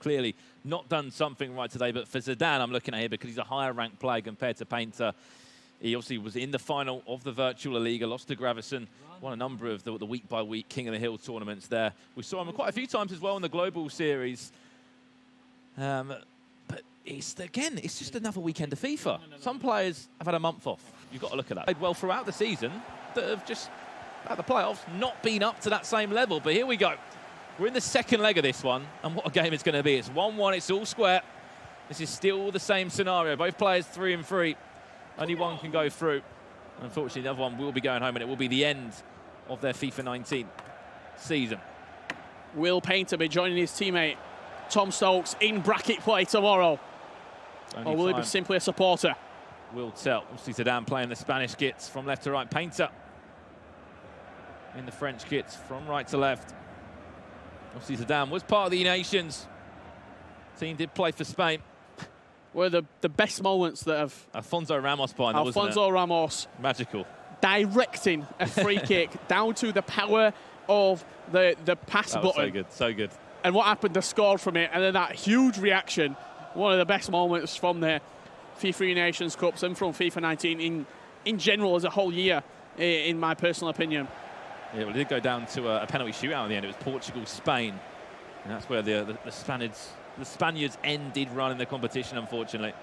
clearly not done something right today. But for Zidane, I'm looking at here because he's a higher ranked player compared to Painter. He obviously was in the final of the Virtual Liga, lost to Gravison, won a number of the week-by-week King of the Hill tournaments there. We saw him quite a few times as well in the Global Series. But it's just another weekend of FIFA. Some players have had a month off. You've got to look at that. Played well throughout the season, that have just, at the playoffs, not been up to that same level. But here we go. We're in the second leg of this one, and what a game it's going to be. It's 1-1, it's all square. This is still the same scenario. Both players 3 and 3. Only one can go through. Unfortunately, the other one will be going home, and it will be the end of their FIFA 19 season. Will Painter be joining his teammate Tom Stokes in bracket play tomorrow? Or will he be simply a supporter? Will tell. Obviously, Zidane playing the Spanish kits from left to right. Painter in the French kits from right to left. Obviously, Zidane was part of the Nations. Team did play for Spain. Were the best moments that have... Alfonso Ramos behind there, wasn't it? Alfonso Ramos. Magical. Directing a free kick down to the power of the pass button. So good, so good. And what happened, they scored from it, and then that huge reaction. One of the best moments from the FIFA Nations Cups and from FIFA 19 in general as a whole year, in my personal opinion. Yeah, well, it did go down to a penalty shootout in the end. It was Portugal-Spain, and that's where the Spaniards ended running the competition, unfortunately.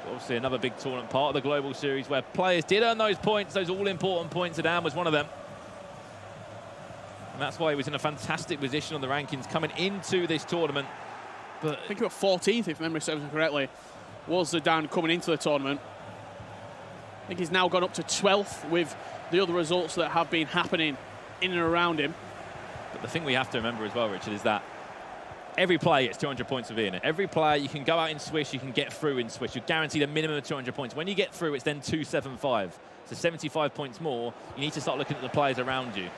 But obviously, another big tournament, part of the Global Series, where players did earn those points, those all-important points. Zidane was one of them. And that's why he was in a fantastic position on the rankings coming into this tournament. But I think he was 14th, if memory serves me correctly, was Zidane coming into the tournament. I think he's now gone up to 12th with the other results that have been happening in and around him. But the thing we have to remember as well, Richard, is that every player gets 200 points for being it. Every player, you can go out in Swish, you can get through in Swish. You're guaranteed a minimum of 200 points. When you get through, it's then 275. So 75 points more. You need to start looking at the players around you.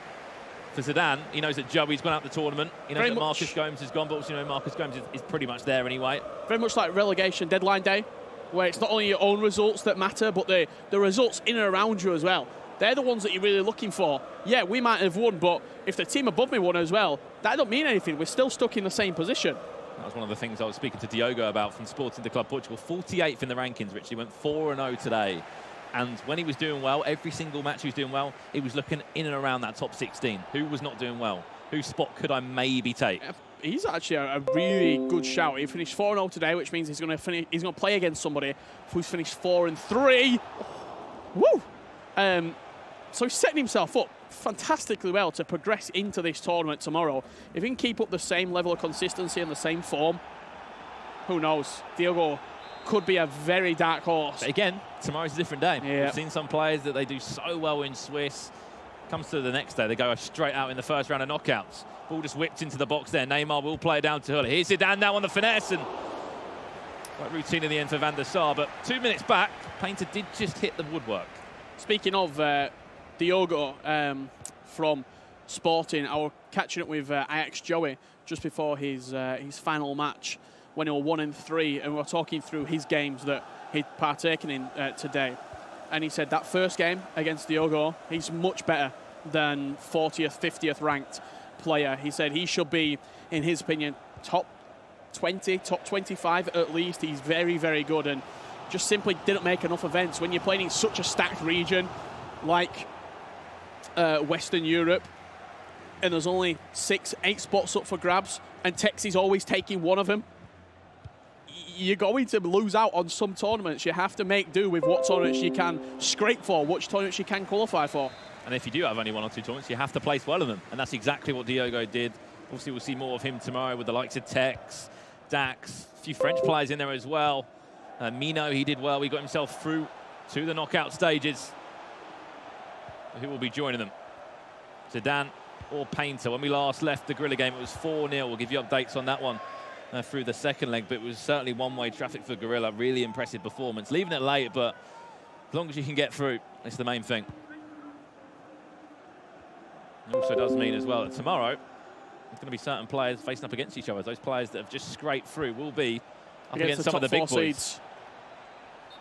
For Zidane, he knows that Joey's gone out the tournament. He knows that Marcus Gomes has gone, but also, Marcus Gomes is pretty much there anyway. Very much like relegation deadline day, where it's not only your own results that matter, but the results in and around you as well. They're the ones that you're really looking for. Yeah, we might have won, but if the team above me won as well, that don't mean anything. We're still stuck in the same position. That was one of the things I was speaking to Diogo about from Sporting de Club Portugal. 48th in the rankings, Rich. He went 4-0 today. And when he was doing well, every single match he was doing well, he was looking in and around that top 16. Who was not doing well? Whose spot could I maybe take? He's actually a really good shout. He finished 4-0 today, which means he's going to play against somebody who's finished 4-3. Woo! So he's setting himself up fantastically well to progress into this tournament tomorrow. If he can keep up the same level of consistency and the same form, who knows? Diogo could be a very dark horse. But again, tomorrow's a different day. Yeah. We've seen some players that they do so well in Swiss. Comes to the next day, they go straight out in the first round of knockouts. Ball just whipped into the box there. Neymar will play it down to Huller. Here's Zidane now on the finesse, and quite routine in the end for Van der Sar. But 2 minutes back, Painter did just hit the woodwork. Speaking of Diogo from Sporting, I was catching up with Ajax Joey just before his final match when he was 1-3, and we were talking through his games that he'd partaken in today. And he said that first game against Diogo, he's much better than 40th, 50th ranked player. He said he should be, in his opinion, top 20, top 25 at least. He's very, very good, and just simply didn't make enough events. When you're playing in such a stacked region like Western Europe, and there's only 6, 8 spots up for grabs, and Texi's always taking one of them, you're going to lose out on some tournaments. You have to make do with what tournaments you can scrape for, which tournaments you can qualify for. And if you do have only 1 or 2 tournaments, you have to place well in them. And that's exactly what Diogo did. Obviously, we'll see more of him tomorrow with the likes of Tex, Dax, a few French players in there as well. Mino, he did well. He got himself through to the knockout stages. Who will be joining them? Zidane or Painter. When we last left the Gorilla game, it was 4-0. We'll give you updates on that one through the second leg, but it was certainly one-way traffic for Gorilla. Really impressive performance. Leaving it late, but as long as you can get through, it's the main thing. It also does mean as well that tomorrow there's going to be certain players facing up against each other. Those players that have just scraped through will be up against some of the big boys. Seeds.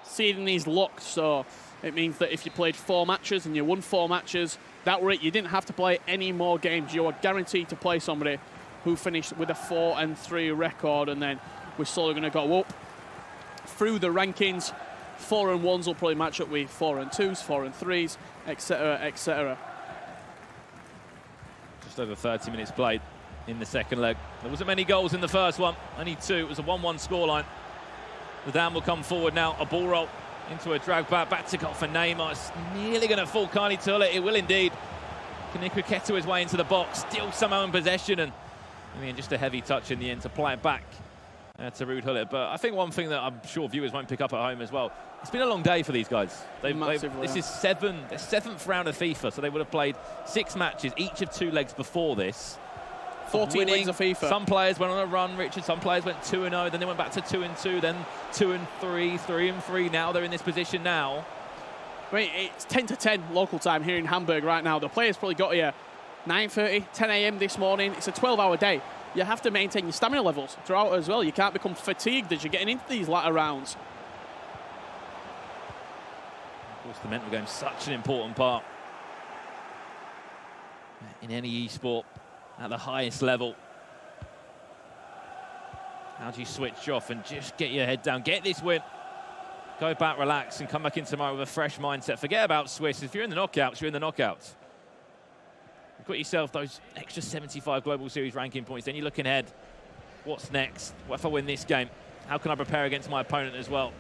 Seeding is locked, so it means that if you played 4 matches and you won 4 matches, that were it. You didn't have to play any more games. You were guaranteed to play somebody who finished with a 4-3 record, and then we're slowly going to go up through the rankings. 4-1s will probably match up with 4-2s, 4-3s, etc., etc. Just over 30 minutes played in the second leg. There wasn't many goals in the first one, only 2. It was a 1-1 scoreline. Zidane will come forward now, a ball roll into a drag back to goal for Neymar. It's nearly going to fall, Carney Tullet. It will indeed. Kanika Keto his way into the box, still somehow in possession, and I mean, just a heavy touch in the end to play it back to Ruud Gullit. But I think one thing that I'm sure viewers won't pick up at home as well, it's been a long day for these guys. This is their 7th round of FIFA, so they would have played 6 matches, each of 2 legs before this. 14 legs of FIFA. Some players went on a run, Richard. Some players went 2-0, then they went back to 2-2, then 2-3, 3-3. Now they're in this position now. I mean, it's 10-10 local time here in Hamburg right now. The players probably got here 9:30, 10 a.m. this morning. It's a 12-hour day. You have to maintain your stamina levels throughout as well. You can't become fatigued as you're getting into these latter rounds. Of course, the mental game's such an important part in any e-sport at the highest level. How do you switch off and just get your head down, get this win, go back, relax, and come back in tomorrow with a fresh mindset? Forget about Swiss. If you're in the knockouts, you're in the knockouts. You've got yourself those extra 75 Global Series ranking points. Then you're looking ahead. What's next? What if I win this game? How can I prepare against my opponent as well?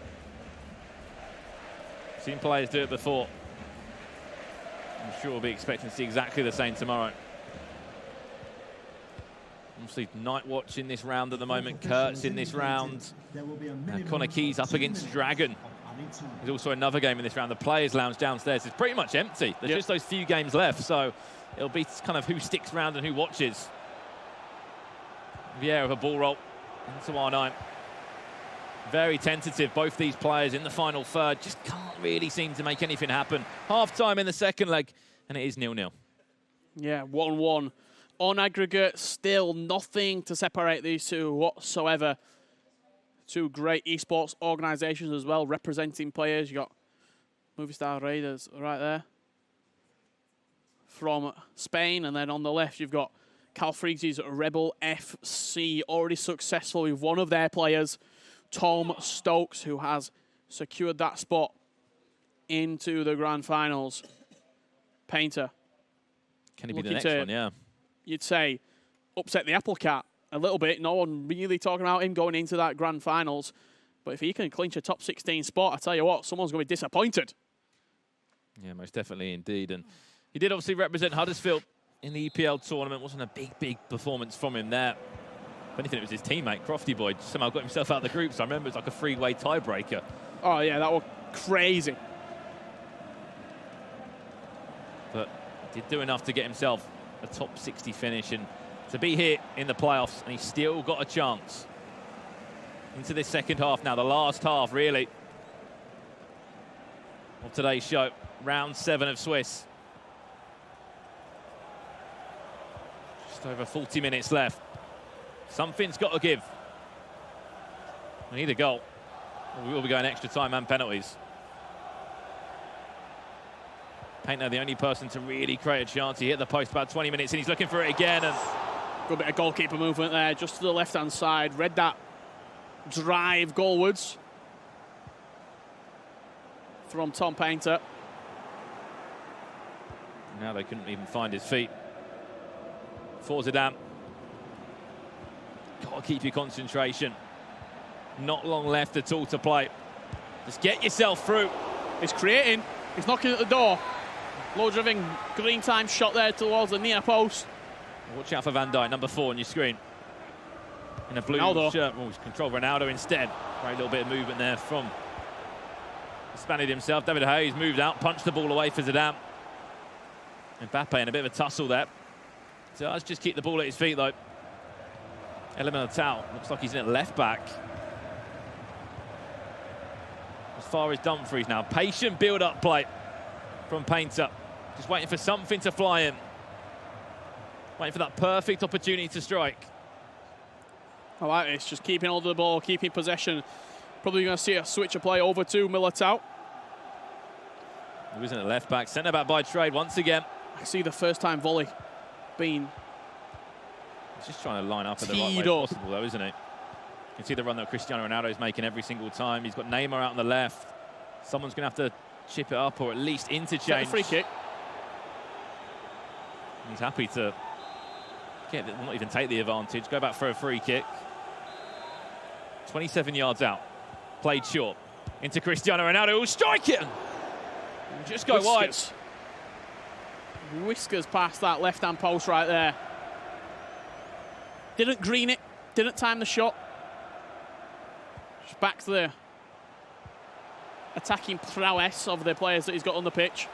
Seen players do it before. I'm sure we'll be expecting to see exactly the same tomorrow. Obviously, Night Watch in this round at the moment. Kurt's in this round. Connor Keys up against Dragon. There's also another game in this round. The Players' Lounge downstairs is pretty much empty. There's just those few games left, so it'll be kind of who sticks around and who watches. Vieira with a ball roll into R9. Very tentative, both these players in the final third. Just can't really seem to make anything happen. Half-time in the second leg, and it is 0-0. Yeah, 1-1. On aggregate, still nothing to separate these two whatsoever. 2 great esports organisations as well, representing players. You got Movistar Raiders right there from Spain, and then on the left you've got Calfreezy's Rebel FC, already successful with one of their players, Tom Stokes, who has secured that spot into the grand finals. Painter. Can he be the next one? Yeah. You'd say upset the apple cart a little bit. No one really talking about him going into that grand finals. But if he can clinch a top 16 spot, I tell you what, someone's going to be disappointed. Yeah, most definitely indeed. And he did obviously represent Huddersfield in the EPL tournament. Wasn't a big performance from him there. If anything, it was his teammate, Crofty Boy, somehow got himself out of the group. So I remember it was like a 3-way tiebreaker. Oh, yeah, that was crazy. But he did do enough to get himself a top 60 finish and to be here in the playoffs, and he's still got a chance into this second half now, the last half really of today's show. Round 7 of Swiss. Just over 40 minutes left. Something's got to give. We need a goal. We will be going extra time and penalties. Painter, the only person to really create a chance. He hit the post about 20 minutes and he's looking for it again. And good bit of goalkeeper movement there, just to the left-hand side. Read that drive goalwards from Tom Painter. Now they couldn't even find his feet. For Zidane. Got to keep your concentration. Not long left at all to play. Just get yourself through. He's creating. He's knocking at the door. Low-driving green time shot there towards the near post. Watch out for Van Dijk, number 4 on your screen. In a blue shirt. Oh, he's controlled Ronaldo instead. Great little bit of movement there from the Spaniard himself. David Hayes moved out, punched the ball away for Zidane. Mbappe in a bit of a tussle there. So let's just keep the ball at his feet though. Elemental looks like he's in at left back. As far as Dumfries now. Patient build-up play from Painter. Just waiting for something to fly in. Waiting for that perfect opportunity to strike. I like this, just keeping hold of the ball, keeping possession. Probably going to see a switch of play over to Militao. He was in at left back, centre back by trade once again. I see the first time volley being He's just trying to line up at the right way possible, though, isn't he? You can see the run that Cristiano Ronaldo is making every single time. He's got Neymar out on the left. Someone's going to have to chip it up or at least interchange. Free kick. He's happy to not even take the advantage. Go back for a free kick. 27 yards out. Played short. Into Cristiano Ronaldo, who'll strike it. Just go wide. Whiskers past that left-hand post right there. Didn't green it. Didn't time the shot. Just back to the attacking prowess of the players that he's got on the pitch.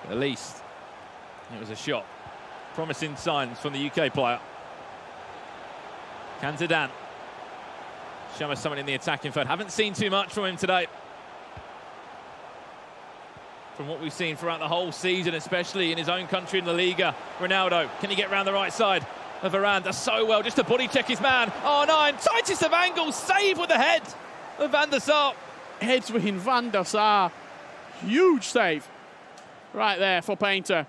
At least it was a shot. Promising signs from the UK player. Can Zidane show us something in the attacking third? Haven't seen too much from him today. From what we've seen throughout the whole season, especially in his own country in La Liga. Ronaldo, can he get round the right side of Varane? Does so well just to body check his man. R9, tightest of angles, save with the head of Van der Sar. Edwin van der Sar, huge save right there for Painter.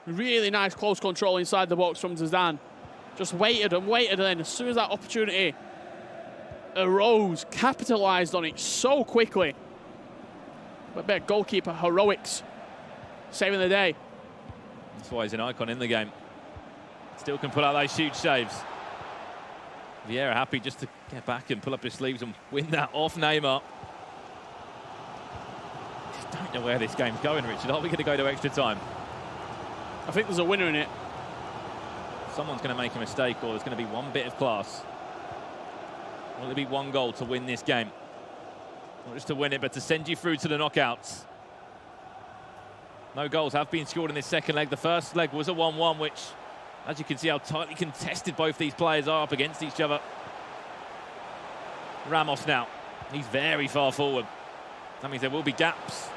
Really nice close control inside the box from Zidane. Just waited and waited, and then as soon as that opportunity arose, capitalised on it so quickly. But better goalkeeper heroics, saving the day. That's why he's an icon in the game. Still can pull out those huge saves. Vieira happy just to get back and pull up his sleeves and win that off Neymar. Just don't know where this game's going, Richard. Are we going to go to extra time? I think there's a winner in it. Someone's going to make a mistake, or there's going to be one bit of class. Will there be one goal to win this game? Not just to win it, but to send you through to the knockouts. No goals have been scored in this second leg. The first leg was a 1-1, which, as you can see, how tightly contested both these players are up against each other. Ramos now. He's very far forward. That means there will be gaps.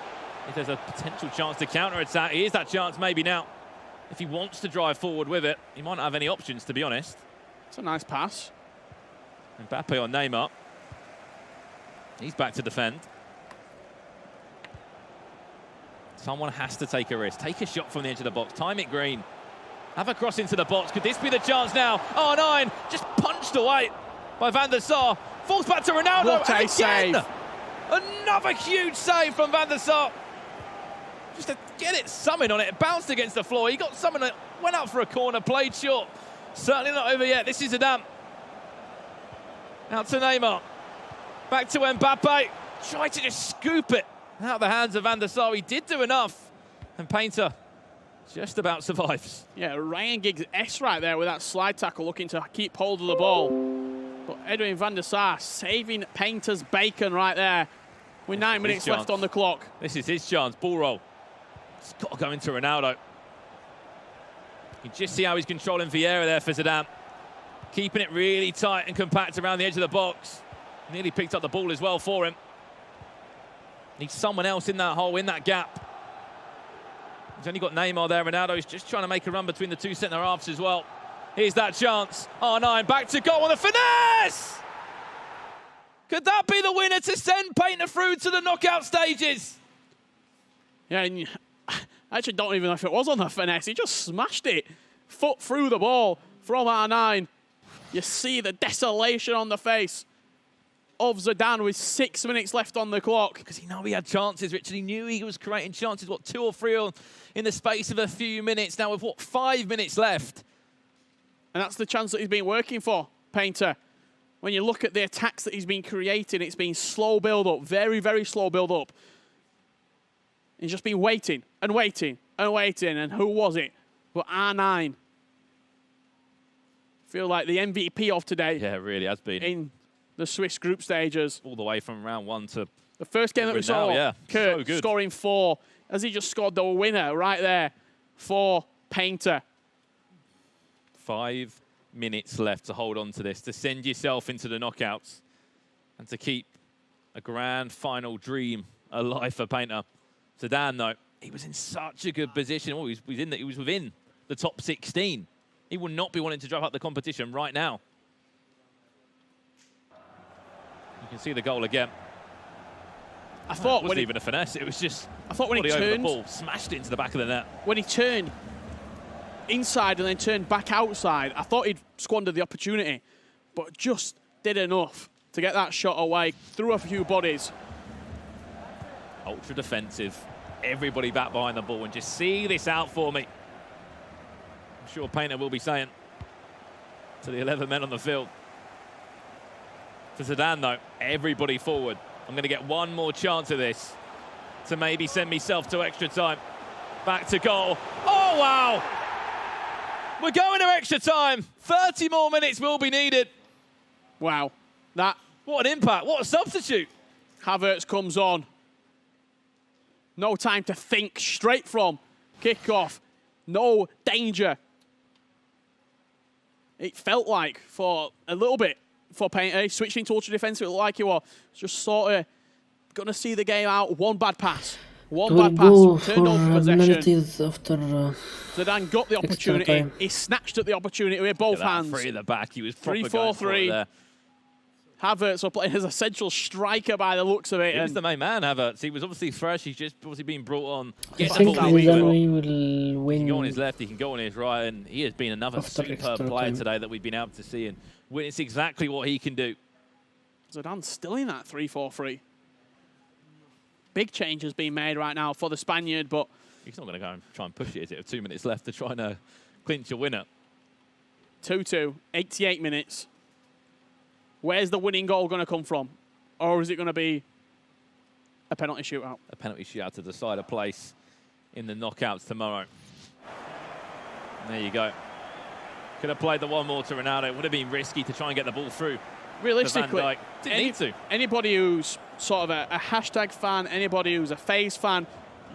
If there's a potential chance to counter-attack, here's that chance maybe now. If he wants to drive forward with it, he might not have any options, to be honest. It's a nice pass. Mbappe on Neymar. He's back to defend. Someone has to take a risk. Take a shot from the edge of the box. Time it green. Have a cross into the box. Could this be the chance now? R9 just punched away by Van der Sar. Falls back to Ronaldo. What a save. Another huge save from Van der Sar. Just to get it, summon on it. It bounced against the floor. He got someone that went out for a corner, played short. Certainly not over yet. This is Zidane. Out to Neymar. Back to Mbappe. Tried to just scoop it out of the hands of Van der Sar. He did do enough. And Painter just about survives. Yeah, Ryan Giggs-esque right there with that slide tackle, looking to keep hold of the ball. But Edwin van der Sar saving Painter's bacon right there with 9 minutes left on the clock. This is his chance. Ball roll. It's got to go into Ronaldo. You can just see how he's controlling Vieira there for Zidane. Keeping it really tight and compact around the edge of the box. Nearly picked up the ball as well for him. Needs someone else in that hole, in that gap. He's only got Neymar there. Ronaldo's just trying to make a run between the two centre-halves as well. Here's that chance. R9 back to goal on the finesse! Could that be the winner to send Painter through to the knockout stages? Yeah, and I actually don't even know if it was on the finesse. He just smashed it. Foot through the ball from R9. You see the desolation on the face of Zidane with 6 minutes left on the clock. Because he knew he had chances, Richard. He knew he was creating chances, what, 2 or 3 in the space of a few minutes. Now with, what, 5 minutes left? And that's the chance that he's been working for, Painter. When you look at the attacks that he's been creating, it's been slow build-up, very, very slow build-up. He's just been waiting and waiting and waiting. And who was it? Well, R9. Feel like the MVP of today. Yeah, it really has been. In the Swiss group stages. All the way from round 1 to the first game that we saw, yeah. Kurt So scoring 4, as he just scored the winner right there for Painter. 5 minutes left to hold on to this, to send yourself into the knockouts and to keep a grand final dream alive for Painter. Zidane, though, he was in such a good position. Oh, he was within the top 16. He will not be wanting to drive up the competition right now. You can see the goal again. I thought it wasn't even a finesse. It was just. I thought when he turned, the ball, smashed it into the back of the net. When he turned, inside and then turned back outside. I thought he'd squandered the opportunity, but just did enough to get that shot away, through a few bodies. Ultra defensive. Everybody back behind the ball, and just see this out for me. I'm sure Painter will be saying to the 11 men on the field. For Zidane, though, everybody forward. I'm going to get one more chance of this to maybe send myself to extra time. Back to goal. Oh, wow! We're going to extra time. 30 more minutes will be needed. Wow. That. What an impact. What a substitute. Havertz comes on. No time to think, straight from kickoff. No danger. It felt like for a little bit for Painter, switching to ultra defensive, it looked like he was just sort of going to see the game out. One bad pass. One bad pass. Turned over possession. After, Zidane got the opportunity. He snatched at the opportunity with both hands. Free at the back. He was proper 3-4-3. there. Havertz will play as a central striker by the looks of it. He was the main man, Havertz. He was obviously fresh. He's just obviously been brought on. I think Zidane will win. He can go on his left, he can go on his right, and he has been another superb player today that we've been able to see and witness exactly what he can do. Zidane's still in that 3-4-3. Big change has been made right now for the Spaniard, but he's not going to go and try and push it, is it? With 2 minutes left to try and clinch a winner. 2-2, 88 minutes. Where's the winning goal going to come from? Or is it going to be a penalty shootout? A penalty shootout to decide a place in the knockouts tomorrow. There you go. Could have played the one more to Ronaldo. It would have been risky to try and get the ball through. Realistically, didn't need to. Anybody who's sort of a hashtag fan, anybody who's a FaZe fan,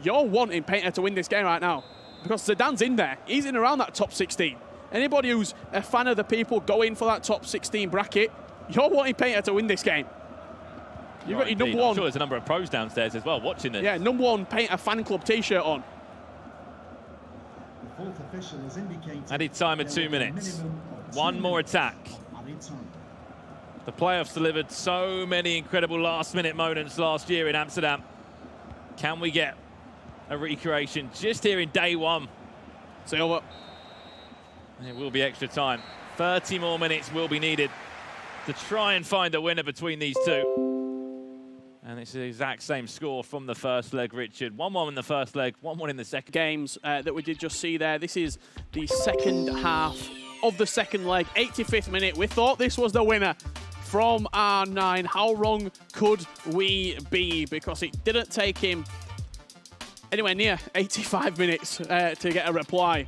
you're wanting Painter to win this game right now. Because Zidane's in there. He's in around that top 16. Anybody who's a fan of the people going for that top 16 bracket, you're wanting Painter to win this game. You've got your number one. I'm sure there's a number of pros downstairs as well watching this. Yeah, number one Painter fan club T-shirt on. The fourth official has indicated added time of 2 minutes. One more attack. The playoffs delivered so many incredible last-minute moments last year in Amsterdam. Can we get a recreation just here in day one? Silva. It will be extra time. 30 more minutes will be needed to try and find a winner between these two. And it's the exact same score from the first leg, Richard. 1-1 in the first leg, 1-1 in the second. Games that we did just see there. This is the second half of the second leg, 85th minute. We thought this was the winner from R9. How wrong could we be? Because it didn't take him anywhere near 85 minutes to get a reply.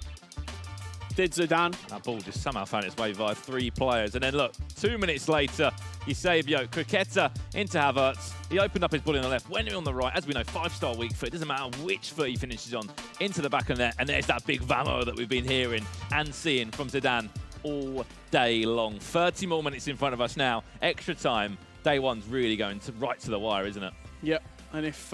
Did Zidane. That ball just somehow found its way via 3 players. And then look, 2 minutes later, Eusebio, Criqueta into Havertz. He opened up his ball on the left, went on the right. As we know, 5-star weak foot. It doesn't matter which foot he finishes on. Into the back of the net. And there's that big vamo that we've been hearing and seeing from Zidane all day long. 30 more minutes in front of us now. Extra time. Day one's really going right to the wire, isn't it? Yep. And if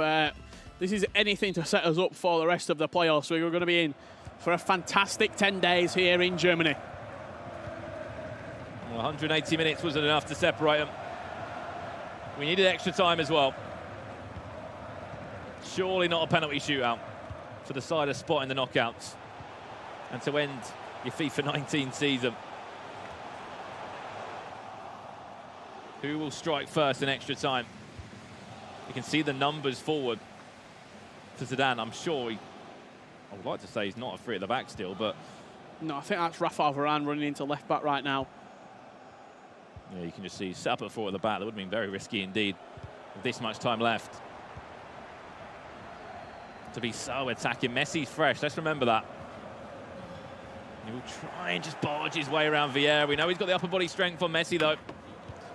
this is anything to set us up for the rest of the playoffs, we're going to be in for a fantastic 10 days here in Germany. Well, 180 minutes wasn't enough to separate them. We needed extra time as well. Surely not a penalty shootout to decide a spot in the knockouts and to end your FIFA 19 season. Who will strike first in extra time? You can see the numbers forward to Zidane. I'm sure I would like to say he's not a free at the back still, but... No, I think that's Rafael Varane running into left back right now. Yeah, you can just see set up at 4 at the back. That would have been very risky indeed with this much time left. To be so attacking. Messi's fresh, let's remember that. He will try and just barge his way around Vieira. We know he's got the upper body strength on Messi though.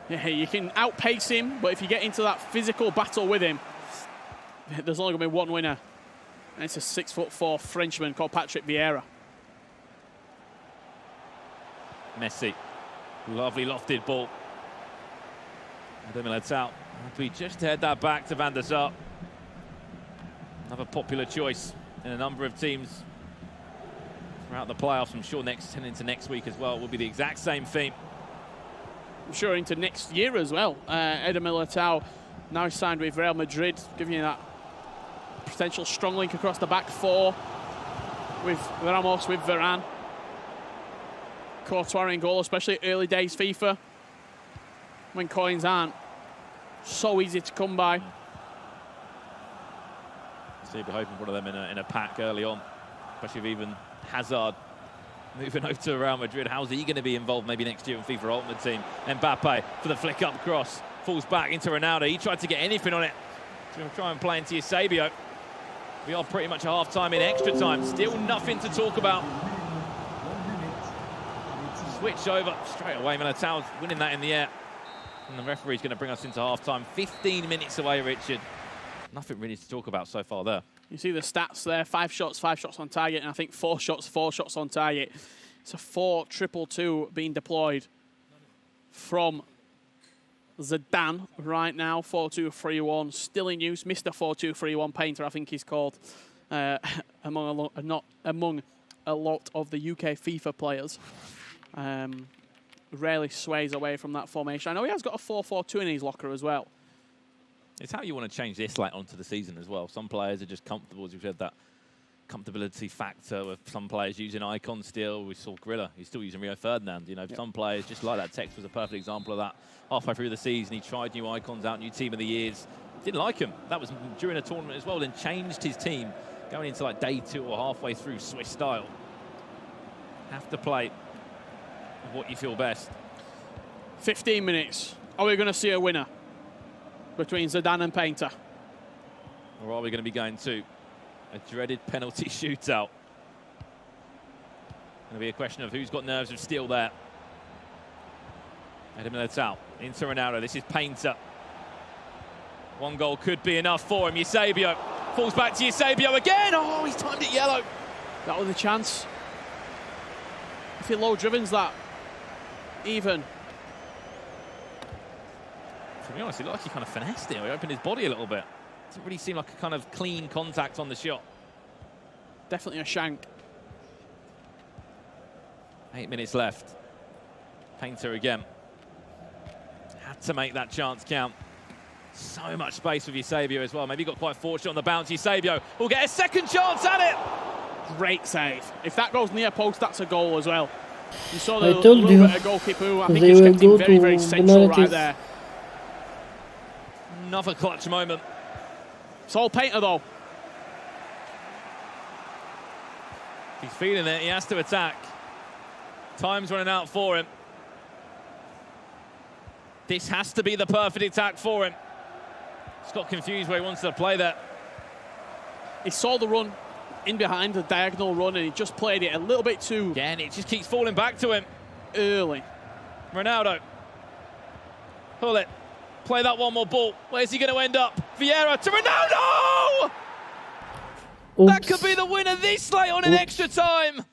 Yeah, you can outpace him, but if you get into that physical battle with him, there's only going to be one winner. And it's a 6'4" Frenchman called Patrick Vieira. Messi, lovely lofted ball. Militao, we just head that back to Van der Sar. Another popular choice in a number of teams throughout the playoffs. I'm sure into next week as well will be the exact same theme. I'm sure into next year as well. Eder Militao now signed with Real Madrid, giving you that potential strong link across the back 4 with Ramos, with Varane. Courtois in goal, especially early days FIFA, when coins aren't so easy to come by. So you'd be hoping for one of them in a pack early on, especially with even Hazard moving over to Real Madrid. How's he going to be involved maybe next year in FIFA Ultimate Team? Mbappe for the flick up cross, falls back into Ronaldo. He tried to get anything on it. He's going to try and play into Eusebio. We are pretty much at half-time in extra time. Still nothing to talk about. Switch over straight away. Militao's winning that in the air. And the referee's going to bring us into half-time. 15 minutes away, Richard. Nothing really to talk about so far there. You see the stats there, 5 shots on target, and I think 4 shots on target. It's a 4-2-2-2 being deployed from Zidane right now. 4-2-3-1, still in use. Mr. 4-2-3-1 Painter, I think he's called, among a lot of the UK FIFA players. Rarely sways away from that formation. I know he has got a 4-4-2 in his locker as well. It's how you want to change this like onto the season as well. Some players are just comfortable, as we've said, that comfortability factor with some players using icons still. We saw Grilla, he's still using Rio Ferdinand. You know, yep. Some players, just like that, Tex was a perfect example of that. Halfway through the season, he tried new icons out, new team of the years. Didn't like him. That was during a tournament as well, then changed his team going into like day 2 or halfway through Swiss style. Have to play what you feel best. 15 minutes. Are we going to see a winner between Zidane and Painter? Or are we going to be going to a dreaded penalty shootout? Going to be a question of who's got nerves of steel there. Eder Militao into Ronaldo. This is Painter. One goal could be enough for him. Eusebio falls back to Eusebio again. Oh, he's timed it yellow. That was a chance. I feel low driven's that. Even. To be honest, it looked like he kind of finessed it. He opened his body a little bit. Doesn't really seem like a kind of clean contact on the shot. Definitely a shank. 8 minutes left. Painter again. Had to make that chance count. So much space with Eusebio as well. Maybe he got quite fortunate on the bounce. Eusebio will get a second chance at it. Great save. If that goes near post, that's a goal as well. You saw the I told little you bit of goalkeeper who I think he's kept him very, very central right there. Another clutch moment. It's all Painter though. He's feeling it. He has to attack. Time's running out for him. This has to be the perfect attack for him. He's got confused where he wants to play that. He saw the run in behind, the diagonal run, and he just played it a little bit too... Again, it just keeps falling back to him. Early. Ronaldo. Pull it. Play that one more ball. Where's he going to end up? Vieira to Ronaldo! Oops. That could be the winner this late on in extra time.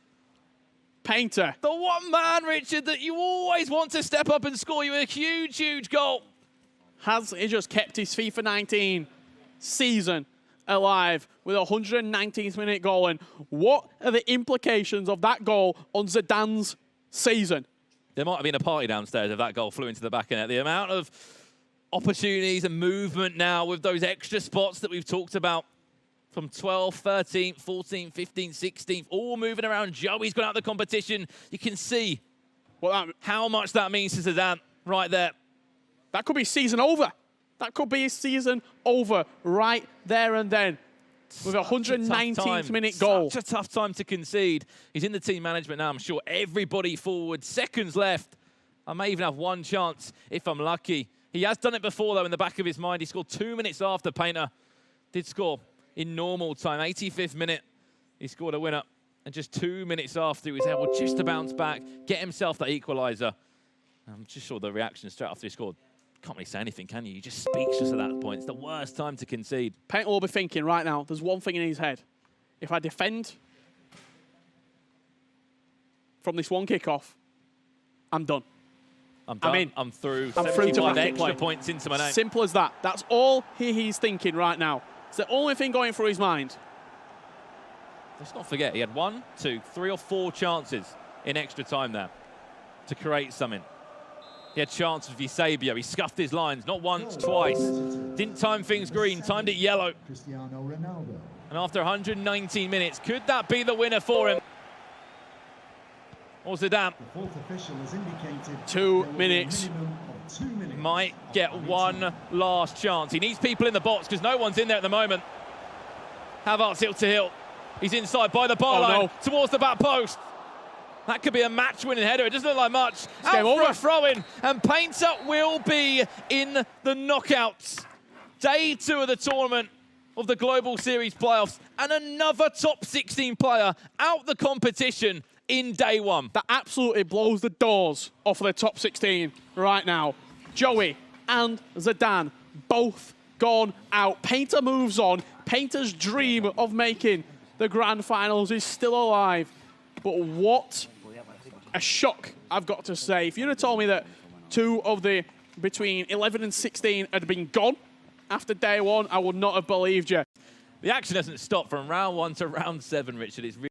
Painter. The one man, Richard, that you always want to step up and score you a huge, huge goal. Has he just kept his FIFA 19 season alive with a 119th minute goal? And what are the implications of that goal on Zidane's season? There might have been a party downstairs if that goal flew into the back of net. The amount of opportunities and movement now with those extra spots that we've talked about from 12th, 13th, 14th, 15th, 16th, all moving around. Joey's gone out of the competition. You can see how much that means to Zidane right there. That could be season over. That could be his season over right there and then with a 119th minute goal. Such a tough time to concede. He's in the team management now. I'm sure everybody forward. Seconds left. I may even have one chance if I'm lucky. He has done it before, though, in the back of his mind. He scored 2 minutes after Painter did score in normal time. 85th minute, he scored a winner. And just 2 minutes after, he was able just to bounce back, get himself that equaliser. I'm just sure the reaction straight after he scored. Can't really say anything, can you? You're just speechless at that point. It's the worst time to concede. Painter will be thinking right now, there's one thing in his head. If I defend from this one kickoff, I'm done. I'm done. I'm in. I'm through. I'm through to extra play. Points into my name. Simple as that. That's all he's thinking right now. It's the only thing going through his mind. Let's not forget, he had 1, 2, 3 or 4 chances in extra time there to create something. He had chances with Eusebio. He scuffed his lines, not once, twice. Didn't time things green, timed it yellow. And after 119 minutes, could that be the winner for him? or Zidane. 2 minutes. Might get one last chance. He needs people in the box because no one's in there at the moment. Havertz hill to hill. He's inside by the bar line towards the back post. That could be a match-winning header. It doesn't look like much. Out for a throw-in, and Painter will be in the knockouts. Day 2 of the tournament of the Global Series playoffs, and another top 16 player out the competition in day 1. That absolutely blows the doors off of the top 16 right now. Joey and Zidane both gone out. Painter moves on. Painter's dream of making the grand finals is still alive. But what a shock, I've got to say. If you'd have told me that 2 of the between 11 and 16 had been gone after day 1, I would not have believed you. The action hasn't stopped from round 1 to round 7, Richard. It's really